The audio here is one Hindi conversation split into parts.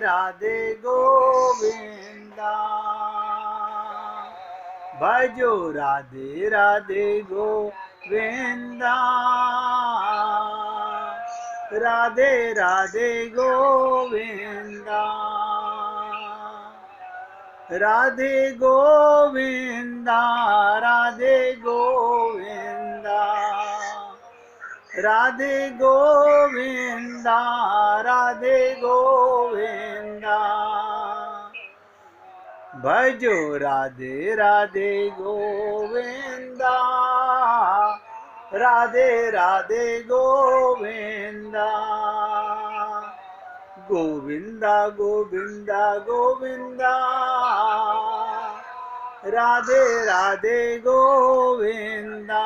राधे गोविंदा, भजो राधे राधे गोविंदा, राधे राधे गोविंदा, राधे गोविंदा, राधे गोविंदा, राधे गोविंदा, राधे गोविंदा, भजो राधे राधे गोविंदा, राधे राधे गोविंदा, गोविंदा गोविंदा गोविंदा, राधे राधे गोविंदा,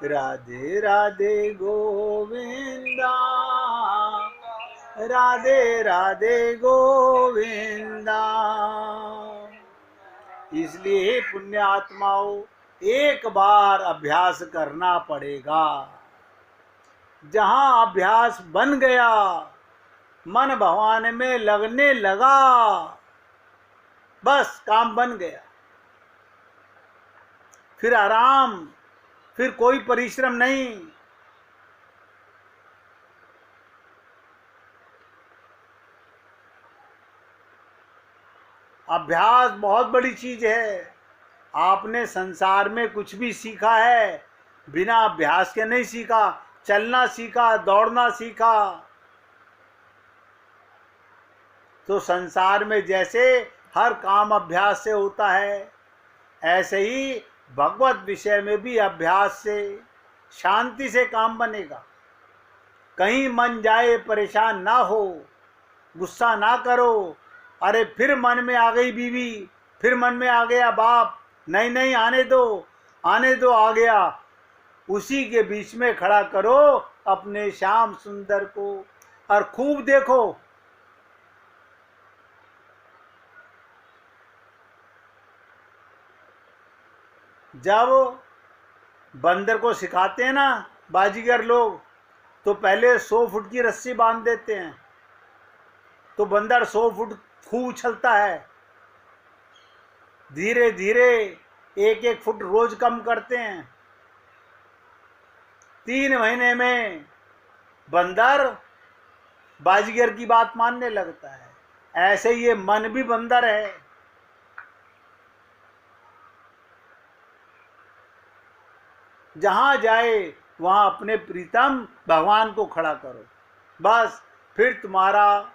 राधे राधे गोविंदा, राधे राधे गोविंदा। इसलिए पुण्य आत्माओं, एक बार अभ्यास करना पड़ेगा। जहां अभ्यास बन गया, मन भगवान में लगने लगा, बस काम बन गया। फिर आराम, फिर कोई परिश्रम नहीं। अभ्यास बहुत बड़ी चीज है। आपने संसार में कुछ भी सीखा है, बिना अभ्यास के नहीं सीखा। चलना सीखा, दौड़ना सीखा, तो संसार में जैसे हर काम अभ्यास से होता है, ऐसे ही भगवत विषय में भी अभ्यास से, शांति से काम बनेगा। कहीं मन जाए परेशान ना हो, गुस्सा ना करो। अरे फिर मन में आ गई बीवी, फिर मन में आ गया बाप, नहीं नहीं आने दो, आने दो, आ गया। उसी के बीच में खड़ा करो अपने श्याम सुंदर को और खूब देखो। जब बंदर को सिखाते हैं ना बाजीगर लोग, तो पहले 100 फुट की रस्सी बांध देते हैं, तो बंदर 100 फुट खूब उछलता है। धीरे धीरे 1-1 फुट रोज कम करते हैं। 3 महीने में बंदर बाजीगर की बात मानने लगता है। ऐसे ये मन भी बंदर है। जहां जाए वहां अपने प्रीतम भगवान को खड़ा करो, बस फिर तुम्हारा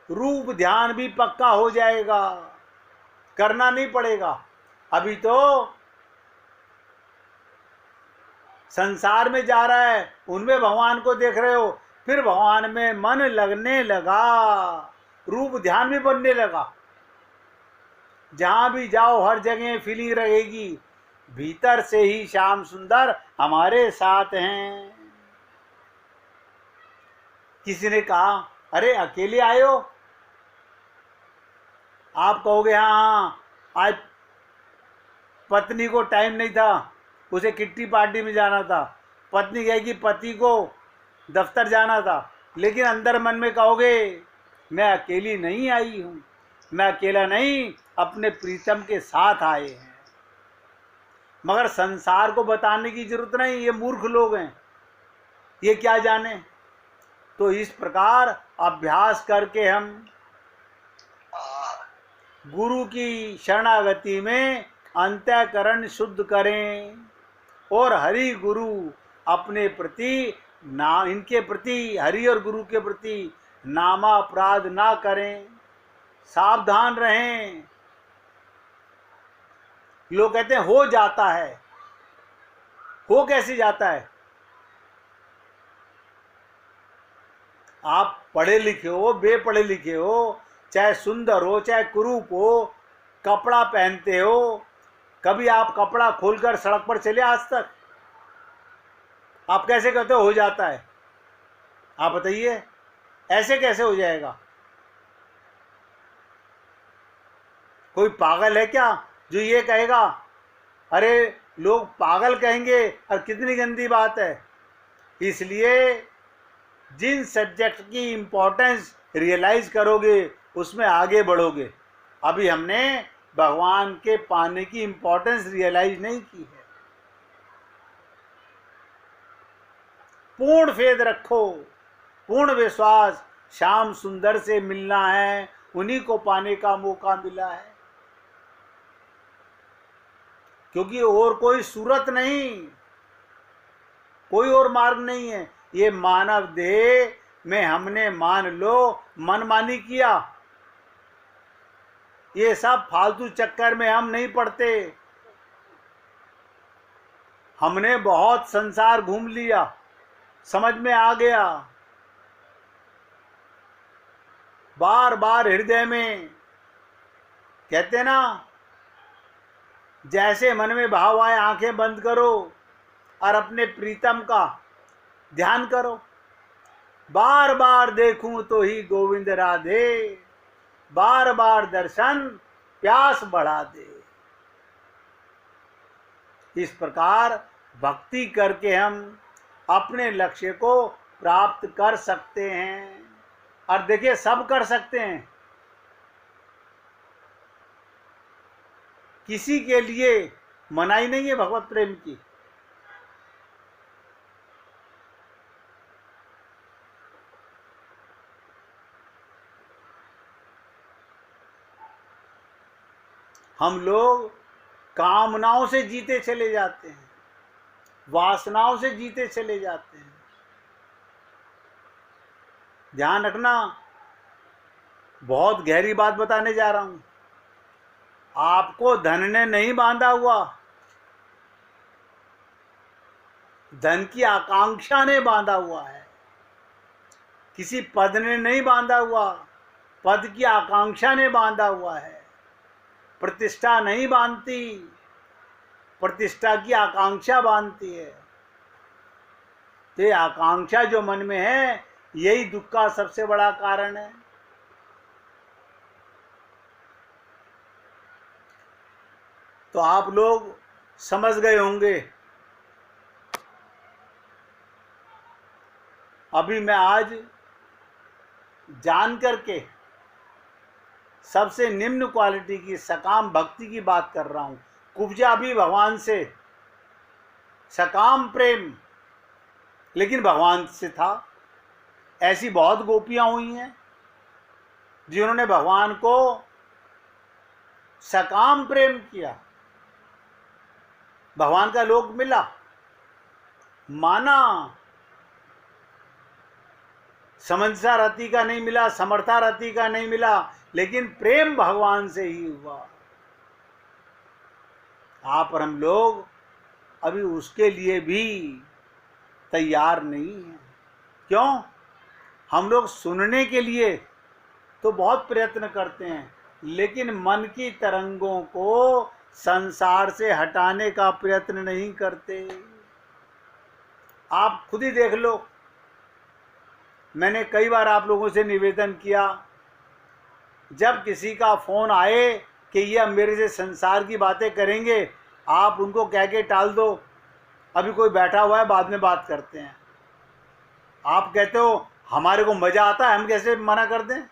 रूप ध्यान भी पक्का हो जाएगा। करना नहीं पड़ेगा। अभी तो संसार में जा रहा है, उनमें भगवान को देख रहे हो, फिर भगवान में मन लगने लगा, रूप ध्यान भी बनने लगा। जहां भी जाओ हर जगह फीलिंग रहेगी, भीतर से ही श्याम सुंदर हमारे साथ हैं। किसी ने कहा, अरे अकेले आए हो? आप कहोगे हाँ, आज पत्नी को टाइम नहीं था, उसे किट्टी पार्टी में जाना था। पत्नी कहेगी पति को दफ्तर जाना था। लेकिन अंदर मन में कहोगे, मैं अकेली नहीं आई हूँ, मैं अकेला नहीं, अपने प्रीतम के साथ आए हैं। मगर संसार को बताने की जरूरत नहीं, ये मूर्ख लोग हैं, ये क्या जाने। तो इस प्रकार अभ्यास करके हम गुरु की शरणागति में अंतःकरण शुद्ध करें और हरि गुरु अपने प्रति इनके प्रति, हरि और गुरु के प्रति नामापराध ना करें, सावधान रहें। लोग कहते हैं हो जाता है, हो कैसे जाता है? आप पढ़े लिखे हो, बेपढ़े लिखे हो, चाहे सुंदर हो, चाहे कुरूप हो, कपड़ा पहनते हो, कभी आप कपड़ा खोलकर सड़क पर चले आज तक? आप कैसे कहते हो जाता है? आप बताइए, ऐसे कैसे हो जाएगा? कोई पागल है क्या जो ये कहेगा? अरे लोग पागल कहेंगे, और कितनी गंदी बात है। इसलिए जिन सब्जेक्ट की इम्पोर्टेंस रियलाइज करोगे उसमें आगे बढ़ोगे। अभी हमने भगवान के पाने की इम्पोर्टेंस रियलाइज नहीं की है। पूर्ण फेद रखो, पूर्ण विश्वास, श्याम सुंदर से मिलना है, उन्हीं को पाने का मौका मिला है, क्योंकि और कोई सूरत नहीं, कोई और मार्ग नहीं है। ये मानव देह में हमने मान लो मनमानी किया, ये सब फालतू चक्कर में हम नहीं पड़ते। हमने बहुत संसार घूम लिया, समझ में आ गया, बार बार हृदय में कहते ना, जैसे मन में भाव आए आंखें बंद करो और अपने प्रीतम का ध्यान करो। बार बार देखूं तो ही गोविंद राधे, बार बार दर्शन प्यास बढ़ा दे। इस प्रकार भक्ति करके हम अपने लक्ष्य को प्राप्त कर सकते हैं। और देखिए, सब कर सकते हैं, किसी के लिए मनाही नहीं है भगवत प्रेम की। हम लोग कामनाओं से जीते चले जाते हैं, वासनाओं से जीते चले जाते हैं। ध्यान रखना, बहुत गहरी बात बताने जा रहा हूं। आपको धन ने नहीं बांधा हुआ, धन की आकांक्षा ने बांधा हुआ है। किसी पद ने नहीं बांधा हुआ, पद की आकांक्षा ने बांधा हुआ है। प्रतिष्ठा नहीं बांधती, प्रतिष्ठा की आकांक्षा बांधती है। तो ये आकांक्षा जो मन में है, यही दुख का सबसे बड़ा कारण है। तो आप लोग समझ गए होंगे। अभी मैं आज जान करके सबसे निम्न क्वालिटी की सकाम भक्ति की बात कर रहा हूं। कुब्जा भी भगवान से, सकाम प्रेम लेकिन भगवान से था। ऐसी बहुत गोपियां हुई हैं जिन्होंने भगवान को सकाम प्रेम किया, भगवान का लोक मिला, माना। समंसा रति का नहीं मिला, समर्था रति का नहीं मिला, लेकिन प्रेम भगवान से ही हुआ। आप और हम लोग अभी उसके लिए भी तैयार नहीं हैं। क्यों? हम लोग सुनने के लिए तो बहुत प्रयत्न करते हैं, लेकिन मन की तरंगों को संसार से हटाने का प्रयत्न नहीं करते। आप खुद ही देख लो। मैंने कई बार आप लोगों से निवेदन किया, जब किसी का फोन आए कि ये मेरे से संसार की बातें करेंगे, आप उनको कह के टाल दो, अभी कोई बैठा हुआ है, बाद में बात करते हैं। आप कहते हो हमारे को मजा आता है, हम कैसे मना कर दें?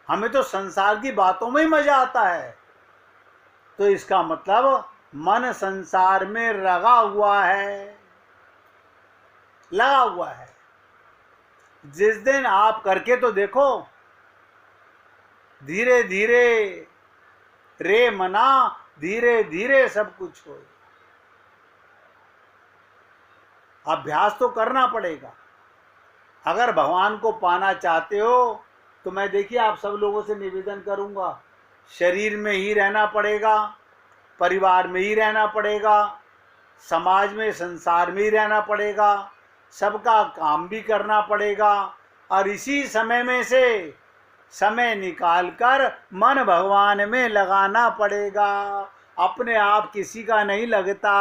हमें तो संसार की बातों में ही मजा आता है। तो इसका मतलब मन संसार में लगा हुआ है, लगा हुआ है। जिस दिन आप करके तो देखो, धीरे धीरे रे मना, धीरे धीरे सब कुछ हो। अभ्यास तो करना पड़ेगा। अगर भगवान को पाना चाहते हो तो मैं देखिए आप सब लोगों से निवेदन करूंगा, शरीर में ही रहना पड़ेगा, परिवार में ही रहना पड़ेगा, समाज में संसार में ही रहना पड़ेगा, सबका काम भी करना पड़ेगा, और इसी समय में से समय निकालकर मन भगवान में लगाना पड़ेगा। अपने आप किसी का नहीं लगता,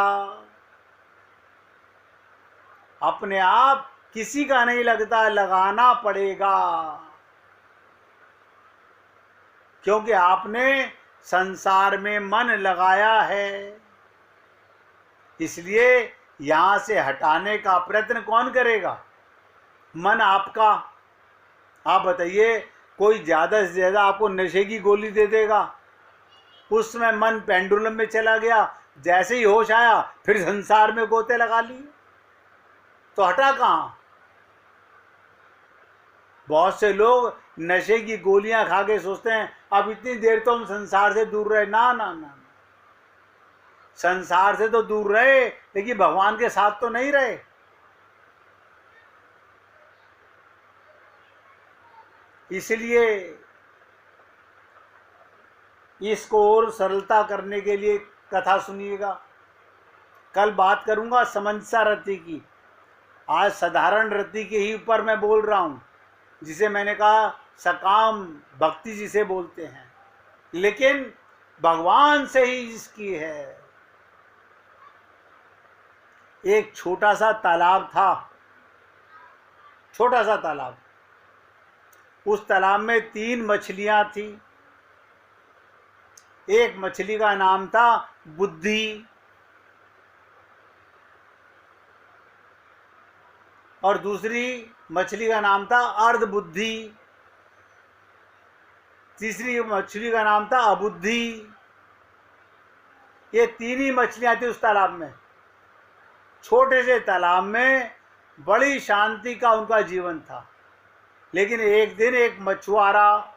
अपने आप किसी का नहीं लगता, लगाना पड़ेगा। क्योंकि आपने संसार में मन लगाया है, इसलिए यहाँ से हटाने का प्रयत्न कौन करेगा? मन आपका। आप बताइए, कोई ज़्यादा से ज़्यादा आपको नशे की गोली दे देगा, उस समय मन पेंडुलम में चला गया, जैसे ही होश आया फिर संसार में गोते लगा लिए, तो हटा कहाँ? बहुत से लोग नशे की गोलियां खा के सोचते हैं अब इतनी देर तो हम संसार से दूर रहे। ना ना ना, संसार से तो दूर रहे लेकिन भगवान के साथ तो नहीं रहे। इसलिए इसको और सरलता करने के लिए कथा सुनिएगा। कल बात करूंगा समंसा रति की, आज साधारण रति के ही ऊपर मैं बोल रहा हूं, जिसे मैंने कहा सकाम भक्ति जिसे बोलते हैं, लेकिन भगवान से ही इसकी है। एक छोटा सा तालाब था, छोटा सा तालाब। उस तालाब में 3 मछलियां थी। एक मछली का नाम था बुद्धि, और दूसरी मछली का नाम था अर्ध बुद्धि, तीसरी मछली का नाम था अबुद्धि। ये 3 ही मछलियां थी उस तालाब में। छोटे से तालाब में बड़ी शांति का उनका जीवन था। लेकिन एक दिन एक मछुआरा,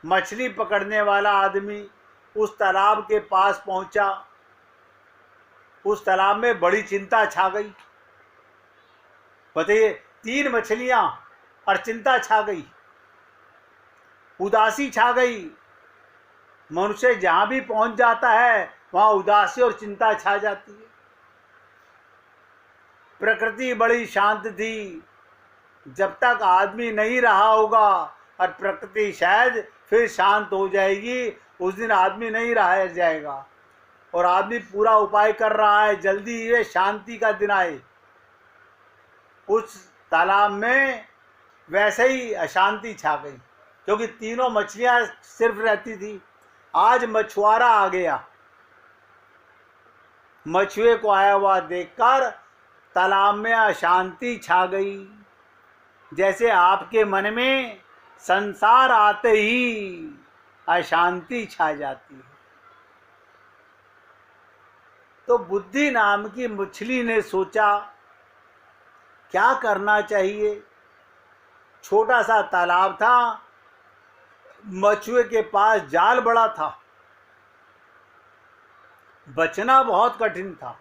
मछली पकड़ने वाला आदमी उस तालाब के पास पहुंचा। उस तालाब में बड़ी चिंता छा गई। बताइए, 3 मछलियां और चिंता छा गई, उदासी छा गई। मनुष्य जहां भी पहुंच जाता है वहां उदासी और चिंता छा जाती है। प्रकृति बड़ी शांत थी। जब तक आदमी नहीं रहा होगा और प्रकृति शायद फिर शांत हो जाएगी, उस दिन आदमी नहीं रहा जाएगा। और आदमी पूरा उपाय कर रहा है जल्दी ये शांति का दिन आए। उस तालाब में वैसे ही अशांति छा गई, क्योंकि तीनों मछलियां सिर्फ रहती थी। आज मछुआरा आ गया। मछुए को आया हुआ देखकर तालाब में अशांति छा गई। जैसे आपके मन में संसार आते ही अशांति छा जाती है। तो बुद्धि नाम की मछली ने सोचा क्या करना चाहिए। छोटा सा तालाब था, मछुए के पास जाल बड़ा था, बचना बहुत कठिन था।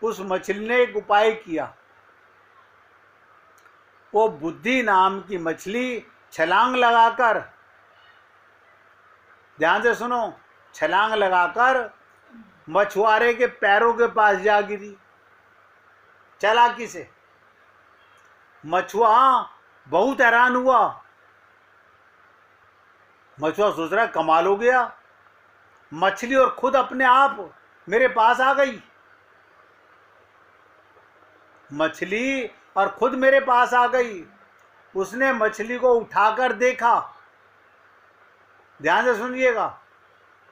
उस मछली ने एक उपाय किया। वो बुद्धि नाम की मछली छलांग लगाकर, ध्यान से सुनो, छलांग लगाकर मछुआरे के पैरों के पास जा गिरी चालाकी से। मछुआ बहुत हैरान हुआ। मछुआ सोच रहा कमाल हो गया, मछली और खुद अपने आप मेरे पास आ गई। मछली और खुद मेरे पास आ गई। उसने मछली को उठाकर देखा। ध्यान से सुनिएगा,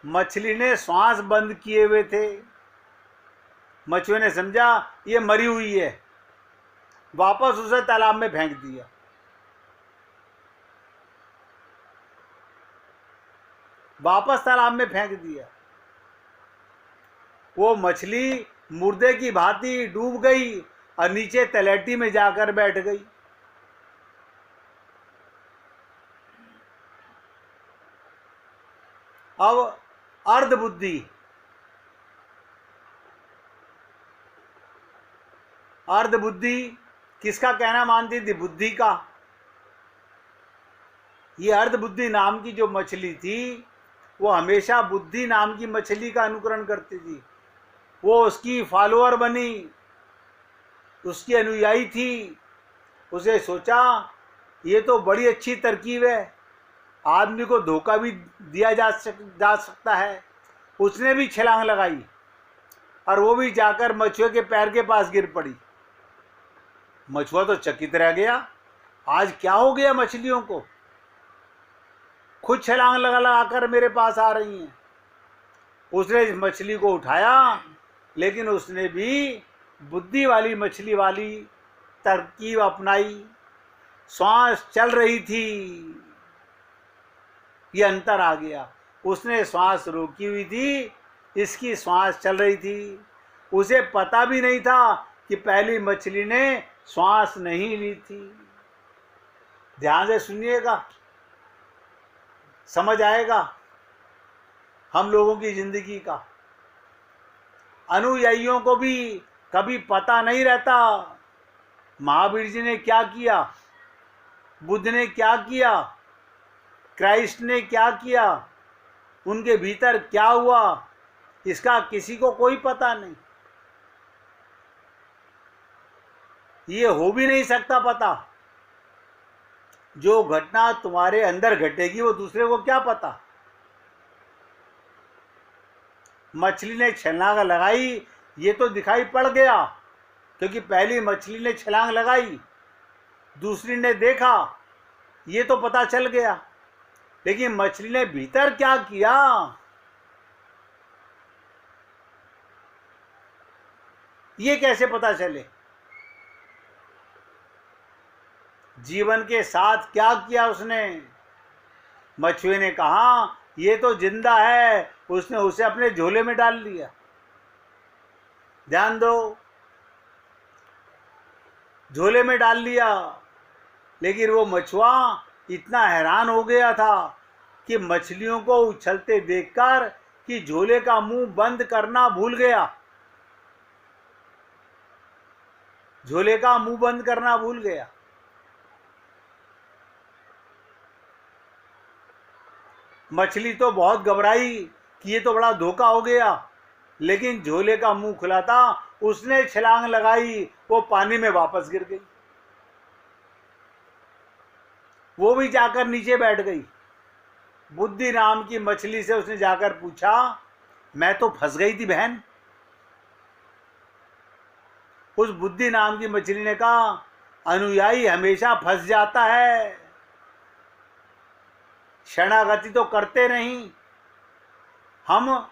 मछली ने श्वास बंद किए हुए थे। मछुए ने समझा ये मरी हुई है, वापस उसे तालाब में फेंक दिया। वापस तालाब में फेंक दिया। वो मछली मुर्दे की भांति डूब गई और नीचे तलहटी में जाकर बैठ गई। अब अर्ध बुद्धि, अर्ध बुद्धि किसका कहना मानती थी? बुद्धि का। ये अर्ध बुद्धि नाम की जो मछली थी वो हमेशा बुद्धि नाम की मछली का अनुकरण करती थी। वो उसकी फॉलोअर बनी, उसकी अनुयायी थी। उसे सोचा ये तो बड़ी अच्छी तरकीब है, आदमी को धोखा भी दिया जा सकता है। उसने भी छलांग लगाई और वो भी जाकर मछुए के पैर के पास गिर पड़ी। मछुआ तो चकित रह गया, आज क्या हो गया मछलियों को, खुद छलांग लगा कर मेरे पास आ रही हैं। उसने इस मछली को उठाया लेकिन उसने भी बुद्धि वाली मछली वाली तरकीब अपनाई। श्वास चल रही थी, ये अंतर आ गया। उसने श्वास रोकी हुई थी, इसकी श्वास चल रही थी। उसे पता भी नहीं था कि पहली मछली ने श्वास नहीं ली थी। ध्यान से सुनिएगा, समझ आएगा हम लोगों की जिंदगी का। अनुयायियों को भी कभी पता नहीं रहता महावीर जी ने क्या किया, बुद्ध ने क्या किया, क्राइस्ट ने क्या किया, उनके भीतर क्या हुआ, इसका किसी को कोई पता नहीं। ये हो भी नहीं सकता पता। जो घटना तुम्हारे अंदर घटेगी वो दूसरे को क्या पता। मछली ने छलांग लगाई, ये तो दिखाई पड़ गया क्योंकि पहली मछली ने छलांग लगाई, दूसरी ने देखा, ये तो पता चल गया। लेकिन मछली ने भीतर क्या किया, ये कैसे पता चले। जीवन के साथ क्या किया उसने। मछुए ने कहा ये तो जिंदा है, उसने उसे अपने झोले में डाल लिया। ध्यान दो, झोले में डाल लिया। लेकिन वो मछुआ इतना हैरान हो गया था कि मछलियों को उछलते देखकर कि झोले का मुंह बंद करना भूल गया। झोले का मुंह बंद करना भूल गया। मछली तो बहुत घबराई कि ये तो बड़ा धोखा हो गया, लेकिन झोले का मुंह खुला था। उसने छलांग लगाई, वो पानी में वापस गिर गई। वो भी जाकर नीचे बैठ गई। बुद्धि नाम की मछली से उसने जाकर पूछा, मैं तो फंस गई थी बहन। उस बुद्धि नाम की मछली ने कहा, अनुयायी हमेशा फंस जाता है, शरणागति तो करते नहीं। हम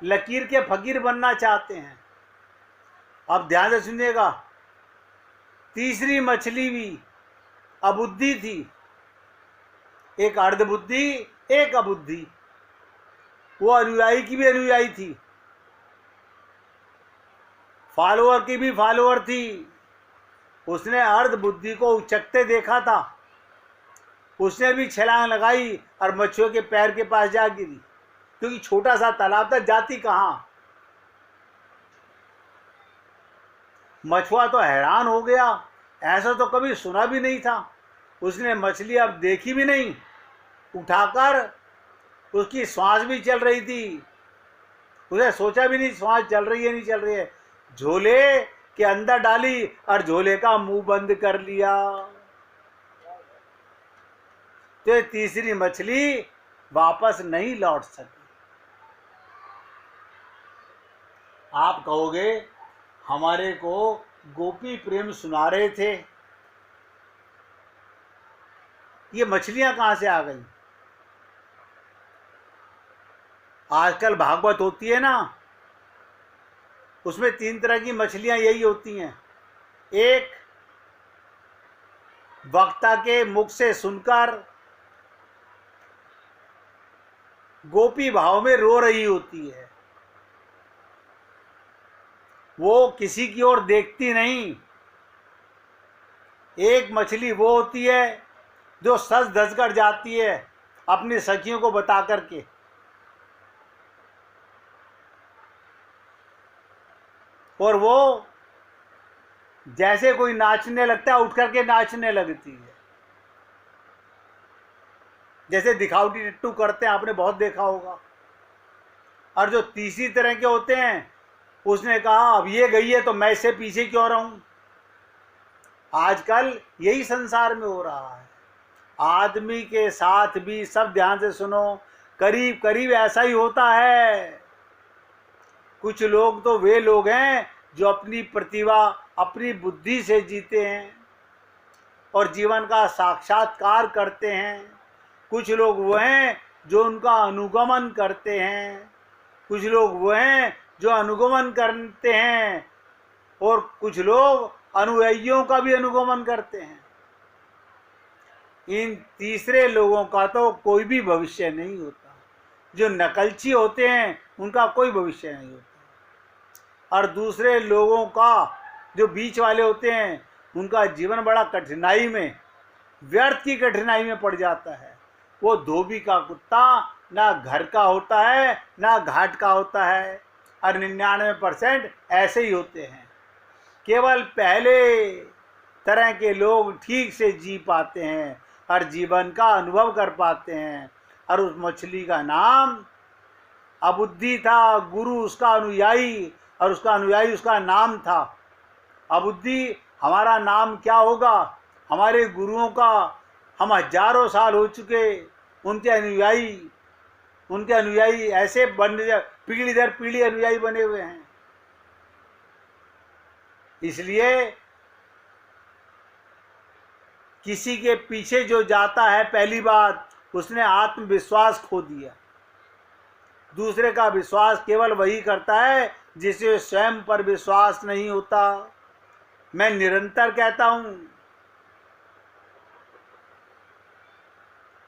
लकीर के फकीर बनना चाहते हैं। अब ध्यान से सुनिएगा, तीसरी मछली भी अबुद्धि थी। एक अर्धबुद्धि, एक अबुद्धि। वो अनुयायी की भी अनुयायी थी, फॉलोअर की भी फॉलोअर थी। उसने अर्धबुद्धि को उचकते देखा था। उसने भी छलांग लगाई और मछुए के पैर के पास जा गिरी, क्योंकि छोटा सा तालाब था, जाती कहां। मछुआ तो हैरान हो गया, ऐसा तो कभी सुना भी नहीं था। उसने मछली अब देखी भी नहीं, उठाकर उसकी श्वास भी चल रही थी। उसे सोचा भी नहीं श्वास चल रही है नहीं चल रही है। झोले के अंदर डाली और झोले का मुंह बंद कर लिया। तो ये तीसरी मछली वापस नहीं लौट सकी। आप कहोगे हमारे को गोपी प्रेम सुना रहे थे, ये मछलियां कहां से आ गई। आजकल भागवत होती है ना, उसमें 3 तरह की मछलियां यही होती हैं। एक वक्ता के मुख से सुनकर गोपी भाव में रो रही होती है, वो किसी की ओर देखती नहीं। एक मछली वो होती है जो सज धज कर जाती है अपनी सखियों को बता करके। और वो जैसे कोई नाचने लगता है उठ करके नाचने लगती है, जैसे दिखावटी टट्टू करते हैं, आपने बहुत देखा होगा। और जो तीसरी तरह के होते हैं, उसने कहा अब ये गई है तो मैं इससे पीछे क्यों रहूं। आजकल यही संसार में हो रहा है। आदमी के साथ भी, सब ध्यान से सुनो, करीब करीब ऐसा ही होता है। कुछ लोग तो वे लोग हैं जो अपनी प्रतिभा, अपनी बुद्धि से जीते हैं और जीवन का साक्षात्कार करते हैं। कुछ लोग वो हैं जो उनका अनुगमन करते हैं। कुछ लोग वो हैं जो अनुगमन करते हैं और कुछ लोग अनुयायियों का भी अनुगमन करते हैं। इन तीसरे लोगों का तो कोई भी भविष्य नहीं होता। जो नकलची होते हैं उनका कोई भविष्य नहीं होता, और दूसरे लोगों का जो बीच वाले होते हैं उनका जीवन बड़ा कठिनाई में, व्यर्थ की कठिनाई में पड़ जाता है। वो धोबी का कुत्ता ना घर का होता है ना घाट का होता है, और 99% ऐसे ही होते हैं। केवल पहले तरह के लोग ठीक से जी पाते हैं और जीवन का अनुभव कर पाते हैं। और उस मछली का नाम अबुद्धि था, गुरु उसका अनुयायी, और उसका अनुयायी उसका नाम था। अबुद्धि हमारा नाम क्या होगा? हमारे गुरुओं का हम हजारों साल हो चुके, उनके अनुयायी ऐसे पीढ़ी दर पीढ़ी अनुयायी बने हुए हैं। इसलिए किसी के पीछे जो जाता है, पहली बात उसने आत्मविश्वास खो दिया। दूसरे का विश्वास केवल वही करता है जिसे स्वयं पर विश्वास नहीं होता। मैं निरंतर कहता हूं,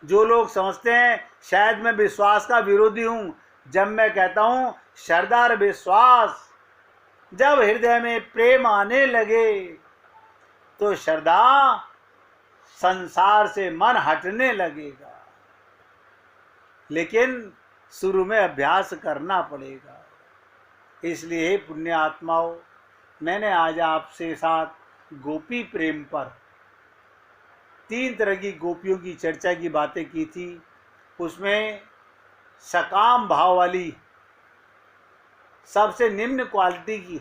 जो लोग समझते हैं शायद मैं विश्वास का विरोधी हूं, जब मैं कहता हूं श्रद्धा और विश्वास, जब हृदय में प्रेम आने लगे तो श्रद्धा संसार से मन हटने लगेगा। लेकिन शुरू में अभ्यास करना पड़ेगा। इसलिए पुण्य आत्माओं, मैंने आज आपसे साथ गोपी प्रेम पर 3 तरह की गोपियों की चर्चा की बातें की थी। उसमें सकाम भाव वाली सबसे निम्न क्वालिटी की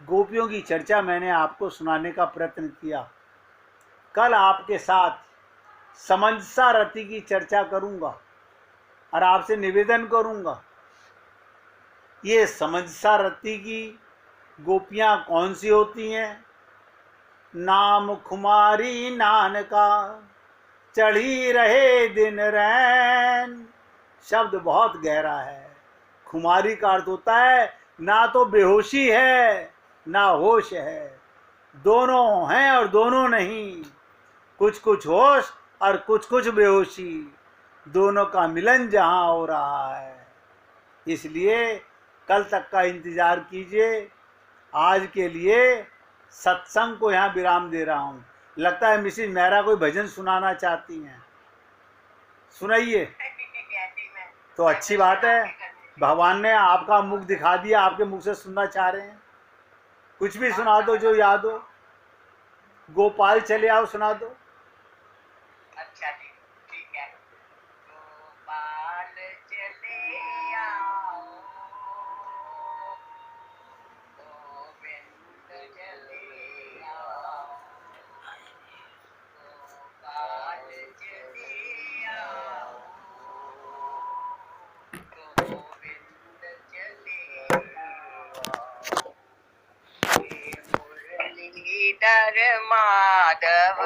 गोपियों की चर्चा मैंने आपको सुनाने का प्रयत्न किया। कल आपके साथ समंजसा रति की चर्चा करूंगा और आपसे निवेदन करूंगा, ये समंजसा रति की गोपियां कौन सी होती हैं? नाम खुमारी नानका चढ़ी रहे दिन रैन। शब्द बहुत गहरा है। खुमारी का अर्थ होता है ना तो बेहोशी है ना होश है, दोनों हैं और दोनों नहीं। कुछ कुछ होश और कुछ कुछ बेहोशी, दोनों का मिलन जहां हो रहा है। इसलिए कल तक का इंतजार कीजिए। आज के लिए सत्संग को यहाँ विराम दे रहा हूँ। लगता है मिसेज मेहरा कोई भजन सुनाना चाहती हैं, सुनाइए। तो अच्छी बात है, भगवान ने आपका मुख दिखा दिया, आपके मुख से सुनना चाह रहे हैं। कुछ भी सुना दो जो याद हो। गोपाल चले आओ, सुना दो। अच्छा जी, ठीक है। गोपाल चले आओ, गोविंद चले आओ, गोपाल चले आओ, गोविंद चले आओ। हे मुरलीधर माधव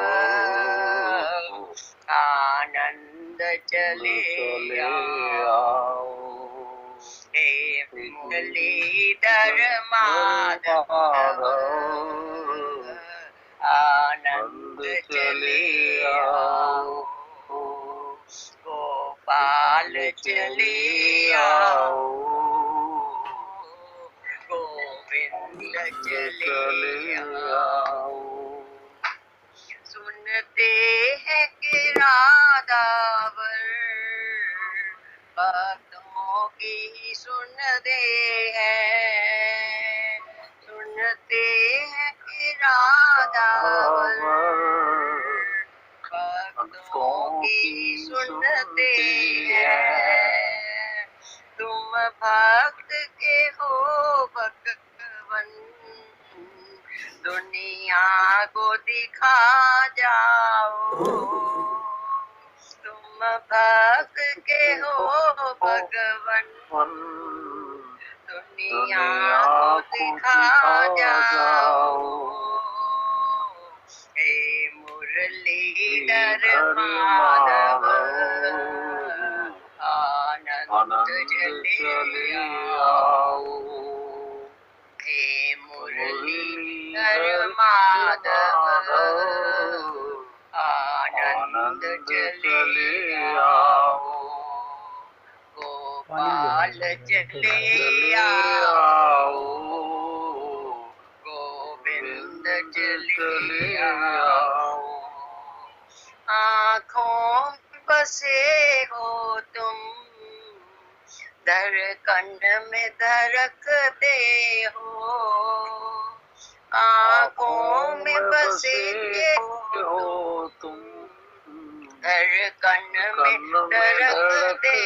आनंद चले आओ। हे मुरलीधर माधव आनंद चले आओ। गोपाल चले आओ, गोविंद चले आओ। सुनते हैं कि राधावर भक्तों की सुनते हैं। सुनते हैं कि राधावर भक्तों की सुनते हैं। तुम भक्त के हो भगवन, दुनिया को दिखा जाओ। तुम भक्त के हो भगवन, दुनिया को दिखा जाओ। हे मुरलीधर माधव आनंद चले आओ। माधव आनंद चले आओ गोपाल चले आओ गोविंद चले आओ आँखों में बसे हो तुम धड़कन में धड़कते हो आँखों में बसे हो तुम धड़कन में धड़कते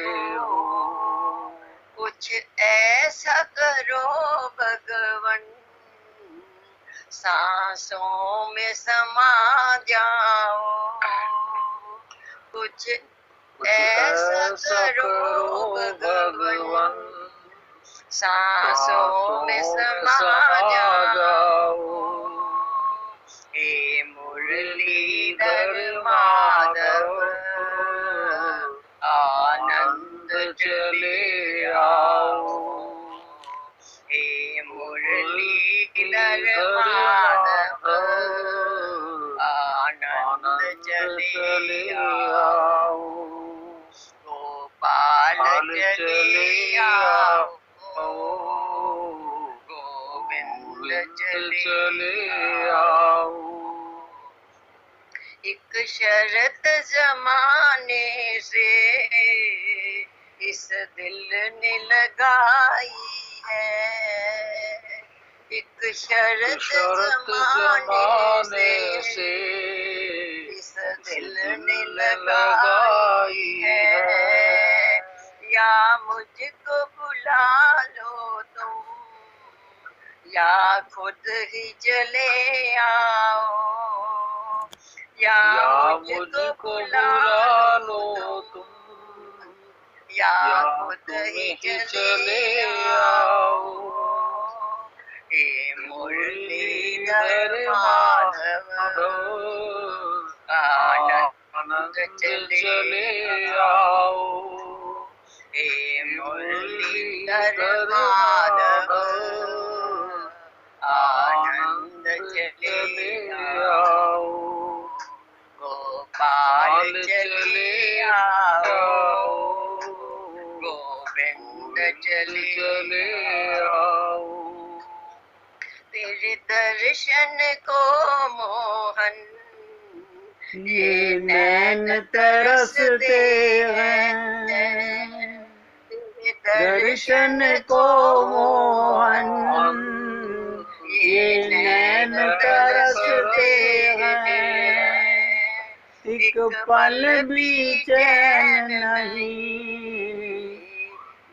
हो कुछ ऐसा करो भगवन सांसों में समा जाओ कुछ ऐसा करो भगवन सांसों में समा जाओ हे मुरलीधर माधव आनंद चले आओ हे मुरलीधर माधव आनंद चले आओ गोपाल चले आओ गोविंद चले आओ एक शर्त जमाने से इस दिल ने लगाई है एक शर्त जमाने से इस दिल ने लगाई है या मुझको बुला लो तुम या खुद ही चले आओ या मुझको बुला लो तुम या खुद ही चले आओ हे मुरलीधर माधव आनंद चले आओ हे मुरलीधर माधव आनंद चले आओ गोपाल चले आओ गोविंद चले आओ तेरे दर्शन को मोहन ये नैन तरसते हैं तेरे दर्शन को मोहन ये नैन तरसते हैं एक पल भी चैन नहीं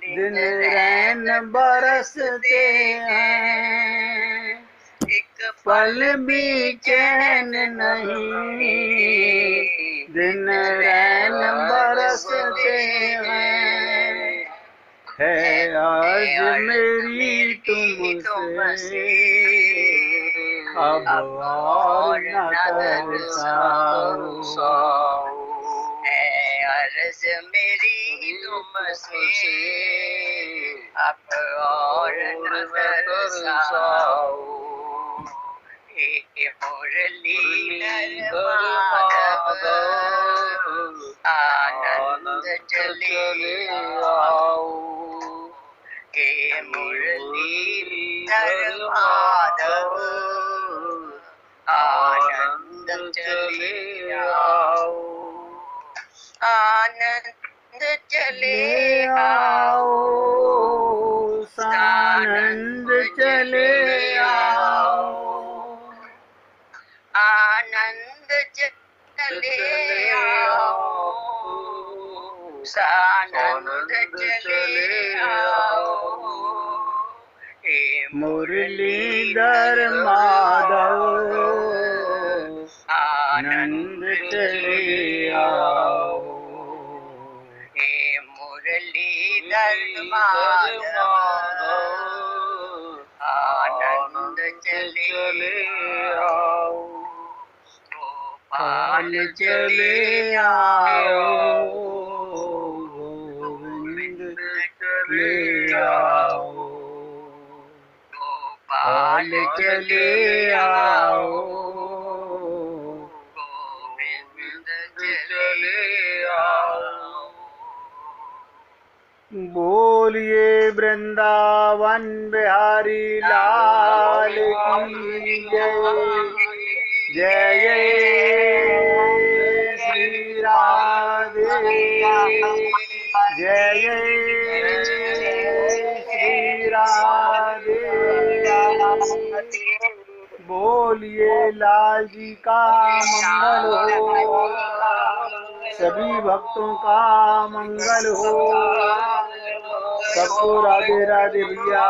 दिन रैन बरसते हैं एक पल भी चैन नहीं दिन रैन बरसते हैं है आज मेरी तुमसे अब और न तरसाओ है अर्ज मेरी तुमसे अब और न तरसाओ हे मुरलीधर माधव आनंद चले आओ हे मुरलीधर माधव आनंद चले आओ आनंद चले आओ सानंद चले आओ आनंद चले आओ सानंद चले आओ हे मुरलीधर माधव आनंद चले आओ हे मुरलीधर माधव आनंद चले आओ गोपाल चले आओ गोविंद चले आओ गोपाल लाल चले आओ, गोविंद चले आओ। बोलिए वृंदावन बिहारी लाल की जय। जय जय श्री राधे, जय जय श्री राधे। बोलिए लाल जी का मंगल हो, सभी भक्तों का मंगल हो। सबको राधे राधे भैया।